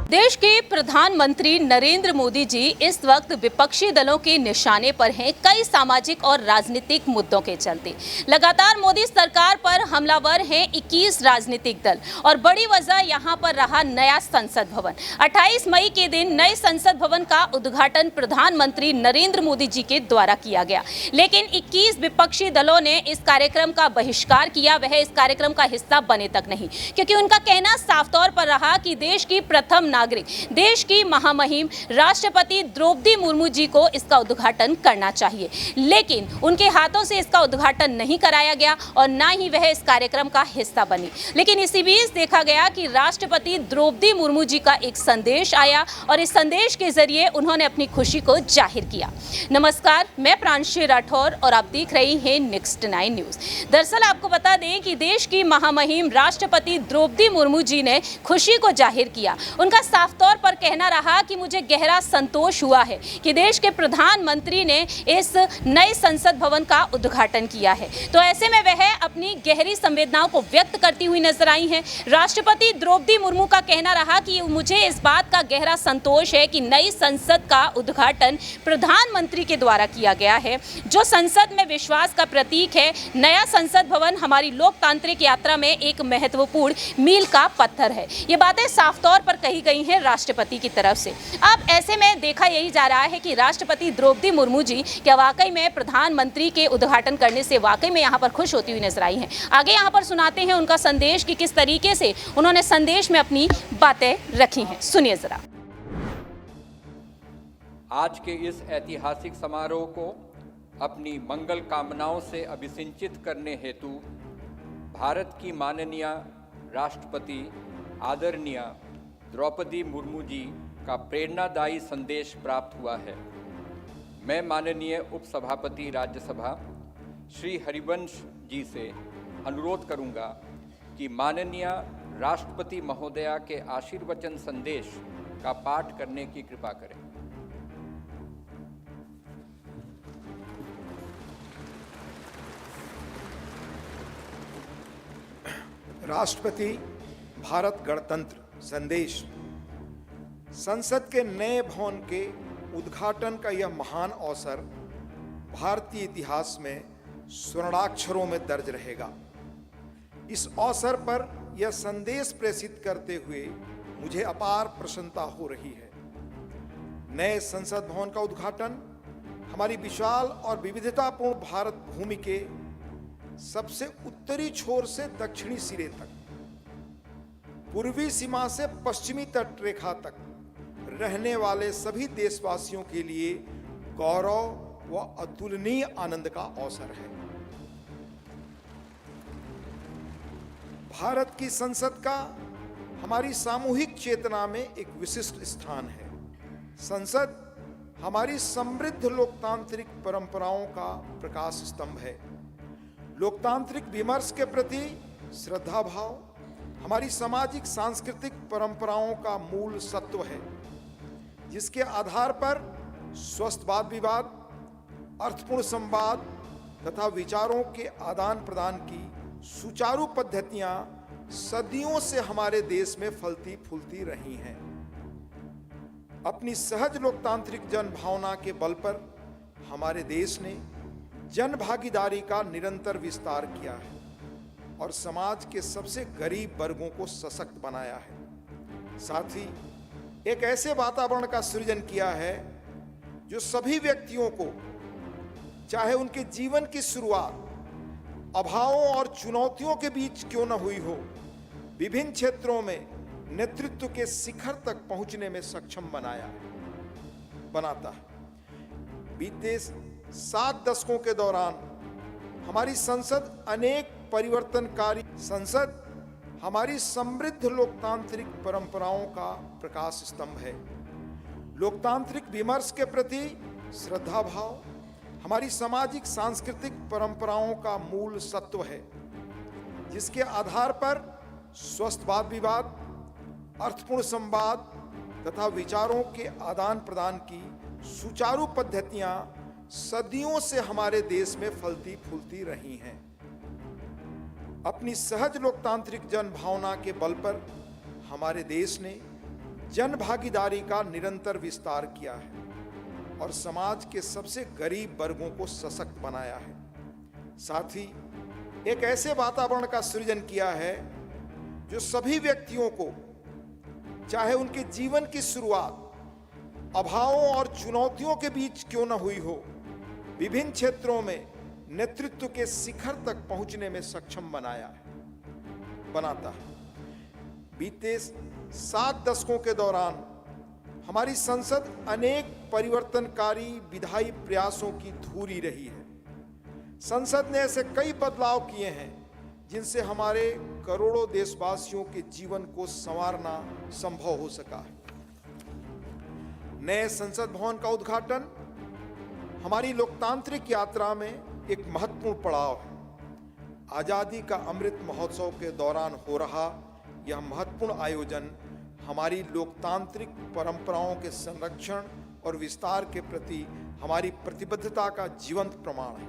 देश के प्रधानमंत्री नरेंद्र मोदी जी इस वक्त विपक्षी दलों के निशाने पर हैं कई सामाजिक और राजनीतिक मुद्दों के चलते। लगातार मोदी सरकार पर हमलावर हैं 21 राजनीतिक दल और बड़ी वजह यहां पर रहा नया संसद भवन। 28 मई के दिन नए संसद भवन का उद्घाटन प्रधानमंत्री नरेंद्र मोदी जी के द्वारा किया गया, लेकिन 21 विपक्षी दलों ने इस कार्यक्रम का बहिष्कार किया। वह इस कार्यक्रम का हिस्सा बने तक नहीं, क्योंकि उनका कहना साफ तौर पर रहा कि देश की प्रथम नागरिक, देश की महामहिम राष्ट्रपति द्रौपदी मुर्मू जी को इसका उद्घाटन करना चाहिए, लेकिन उनके हाथों से इसका उद्घाटन नहीं कराया गया और ना ही वह इस कार्यक्रम का हिस्सा बनी। लेकिन इसी बीच देखा गया कि राष्ट्रपति द्रौपदी मुर्मू जी का एक संदेश आया और इस संदेश के जरिए उन्होंने अपनी खुशी को जाहिर किया। नमस्कार, मैं प्रांशी राठौर और आप देख रही हैं नेक्स्ट 9 न्यूज। दरअसल आपको बता दें कि देश की महामहिम राष्ट्रपति द्रौपदी मुर्मू जी ने खुशी को जाहिर किया। उनका साफ तौर पर कहना रहा कि मुझे गहरा संतोष हुआ है कि देश के प्रधानमंत्री ने इस नए संसद भवन का उद्घाटन किया है। तो ऐसे में वह अपनी गहरी संवेदनाओं को व्यक्त करती हुई नजर आई हैं। राष्ट्रपति द्रौपदी मुर्मू का कहना रहा कि मुझे इस बात का गहरा संतोष है कि नई संसद का उद्घाटन प्रधानमंत्री के द्वारा किया गया है, जो संसद में विश्वास का प्रतीक है। नया संसद भवन हमारी लोकतांत्रिक यात्रा में एक महत्वपूर्ण मील का पत्थर है। ये बातें साफ तौर पर कही गई हैं राष्ट्रपति की तरफ से। अब ऐसे में देखा यही जा रहा है कि राष्ट्रपति द्रौपदी मुर्मू जी क्या वाकई में प्रधानमंत्री के उद्घाटन करने से वाकई में यहाँ पर खुश होती हुई नजर आई हैं। आगे यहाँ पर सुनाते हैं उनका संदेश कि किस तरीके से उन्होंने संदेश में अपनी बातें रखी हैं। सुनिए जरा। आज के इस ऐतिहासिक समारोह को अपनी मंगल कामनाओं से अभिसिंचित करने हेतु भारत की माननीय राष्ट्रपति आदरणीय द्रौपदी मुर्मू जी का प्रेरणादायी संदेश प्राप्त हुआ है। मैं माननीय उपसभापति राज्यसभा श्री हरिवंश जी से अनुरोध करूंगा कि माननीय राष्ट्रपति महोदया के आशीर्वचन संदेश का पाठ करने की कृपा करें। राष्ट्रपति भारत गणतंत्र संदेश। संसद के नए भवन के उद्घाटन का यह महान अवसर भारतीय इतिहास में स्वर्णाक्षरों में दर्ज रहेगा। इस अवसर पर यह संदेश प्रेषित करते हुए मुझे अपार प्रसन्नता हो रही है। नए संसद भवन का उद्घाटन हमारी विशाल और विविधतापूर्ण भारत भूमि के सबसे उत्तरी छोर से दक्षिणी सिरे तक, पूर्वी सीमा से पश्चिमी तट रेखा तक रहने वाले सभी देशवासियों के लिए गौरव व अतुलनीय आनंद का अवसर है। भारत की संसद का हमारी सामूहिक चेतना में एक विशिष्ट स्थान है। संसद हमारी समृद्ध लोकतांत्रिक परंपराओं का प्रकाश स्तंभ है। लोकतांत्रिक विमर्श के प्रति श्रद्धा भाव हमारी सामाजिक सांस्कृतिक परंपराओं का मूल सत्व है, जिसके आधार पर स्वस्थ वाद विवाद, अर्थपूर्ण संवाद तथा विचारों के आदान प्रदान की सुचारू पद्धतियां सदियों से हमारे देश में फलती फूलती रही हैं। अपनी सहज लोकतांत्रिक जन भावना के बल पर हमारे देश ने जन भागीदारी का निरंतर विस्तार किया है और समाज के सबसे गरीब वर्गों को सशक्त बनाया है। साथ ही एक ऐसे वातावरण का सृजन किया है जो सभी व्यक्तियों को, चाहे उनके जीवन की शुरुआत अभावों और चुनौतियों के बीच क्यों न हुई हो, विभिन्न क्षेत्रों में नेतृत्व के शिखर तक पहुंचने में सक्षम बनाता है। बीते 7 दशकों के दौरान हमारी संसद अनेक परिवर्तनकारी संसद हमारी समृद्ध लोकतांत्रिक परंपराओं का प्रकाश स्तंभ है। लोकतांत्रिक विमर्श के प्रति श्रद्धा भाव हमारी सामाजिक सांस्कृतिक परंपराओं का मूल सत्व है, जिसके आधार पर स्वस्थ वाद विवाद, अर्थपूर्ण संवाद तथा विचारों के आदान प्रदान की सुचारू पद्धतियां सदियों से हमारे देश में फलती फूलती रही हैं। अपनी सहज लोकतांत्रिक जन भावना के बल पर हमारे देश ने जन भागीदारी का निरंतर विस्तार किया है और समाज के सबसे गरीब वर्गों को सशक्त बनाया है। साथ ही एक ऐसे वातावरण का सृजन किया है जो सभी व्यक्तियों को, चाहे उनके जीवन की शुरुआत अभावों और चुनौतियों के बीच क्यों न हुई हो, विभिन्न क्षेत्रों में नेतृत्व के शिखर तक पहुंचने में सक्षम बनाता है। बीते 7 दशकों के दौरान हमारी संसद अनेक परिवर्तनकारी विधायी प्रयासों की धूरी रही है। संसद ने ऐसे कई बदलाव किए हैं जिनसे हमारे करोड़ों देशवासियों के जीवन को संवारना संभव हो सका है। नए संसद भवन का उद्घाटन हमारी लोकतांत्रिक यात्रा में एक महत्वपूर्ण पड़ाव है। आजादी का अमृत महोत्सव के दौरान हो रहा यह महत्वपूर्ण आयोजन हमारी लोकतांत्रिक परंपराओं के संरक्षण और विस्तार के प्रति हमारी प्रतिबद्धता का जीवंत प्रमाण है।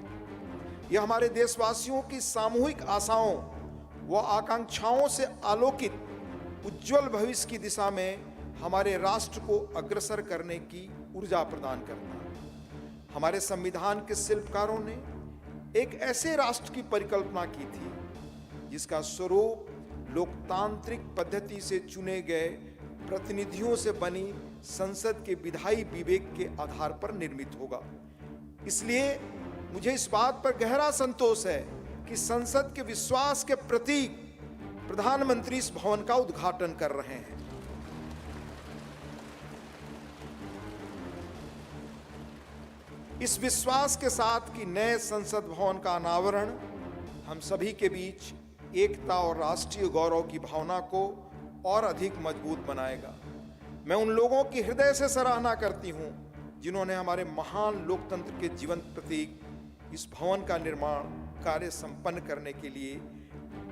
यह हमारे देशवासियों की सामूहिक आशाओं व आकांक्षाओं से आलोकित उज्जवल भविष्य की दिशा में हमारे राष्ट्र को अग्रसर करने की ऊर्जा प्रदान करता है। हमारे संविधान के शिल्पकारों ने एक ऐसे राष्ट्र की परिकल्पना की थी जिसका स्वरूप लोकतांत्रिक पद्धति से चुने गए प्रतिनिधियों से बनी संसद के विधायी विवेक के आधार पर निर्मित होगा। इसलिए मुझे इस बात पर गहरा संतोष है कि संसद के विश्वास के प्रतीक प्रधानमंत्री इस भवन का उद्घाटन कर रहे हैं। इस विश्वास के साथ कि नए संसद भवन का अनावरण हम सभी के बीच एकता और राष्ट्रीय गौरव की भावना को और अधिक मजबूत बनाएगा। मैं उन लोगों की हृदय से सराहना करती हूं जिन्होंने हमारे महान लोकतंत्र के जीवंत प्रतीक इस भवन का निर्माण कार्य संपन्न करने के लिए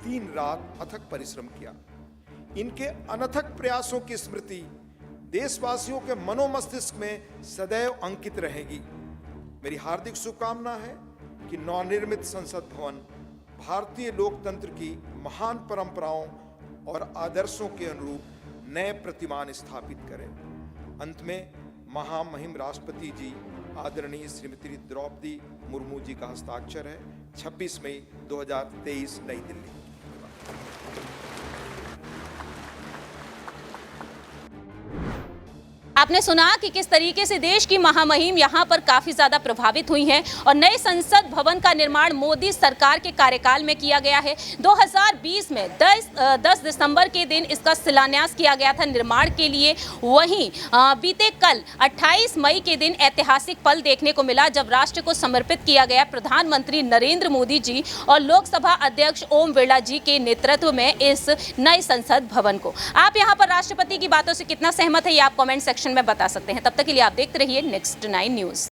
दिन रात अथक परिश्रम किया। इनके अनथक प्रयासों की स्मृति देशवासियों के मनोमस्तिष्क में सदैव अंकित रहेगी। मेरी हार्दिक शुभकामना है कि नवनिर्मित संसद भवन भारतीय लोकतंत्र की महान परंपराओं और आदर्शों के अनुरूप नए प्रतिमान स्थापित करे। अंत में महामहिम राष्ट्रपति जी आदरणीय श्रीमती द्रौपदी मुर्मू जी का हस्ताक्षर है। 26 मई 2023 नई दिल्ली। आपने सुना कि किस तरीके से देश की महामहिम यहाँ पर काफ़ी ज़्यादा प्रभावित हुई हैं और नए संसद भवन का निर्माण मोदी सरकार के कार्यकाल में किया गया है। 2020 में 10 दिसंबर के दिन इसका शिलान्यास किया गया था निर्माण के लिए। वहीं बीते कल 28 मई के दिन ऐतिहासिक पल देखने को मिला जब राष्ट्र को समर्पित किया गया प्रधानमंत्री नरेंद्र मोदी जी और लोकसभा अध्यक्ष ओम बिरला जी के नेतृत्व में इस नए संसद भवन को। आप यहाँ पर राष्ट्रपति की बातों से कितना सहमत है ये आप कॉमेंट सेक्शन में बता सकते हैं। तब तक के लिए आप देखते रहिए नेक्स्ट 9 न्यूज़।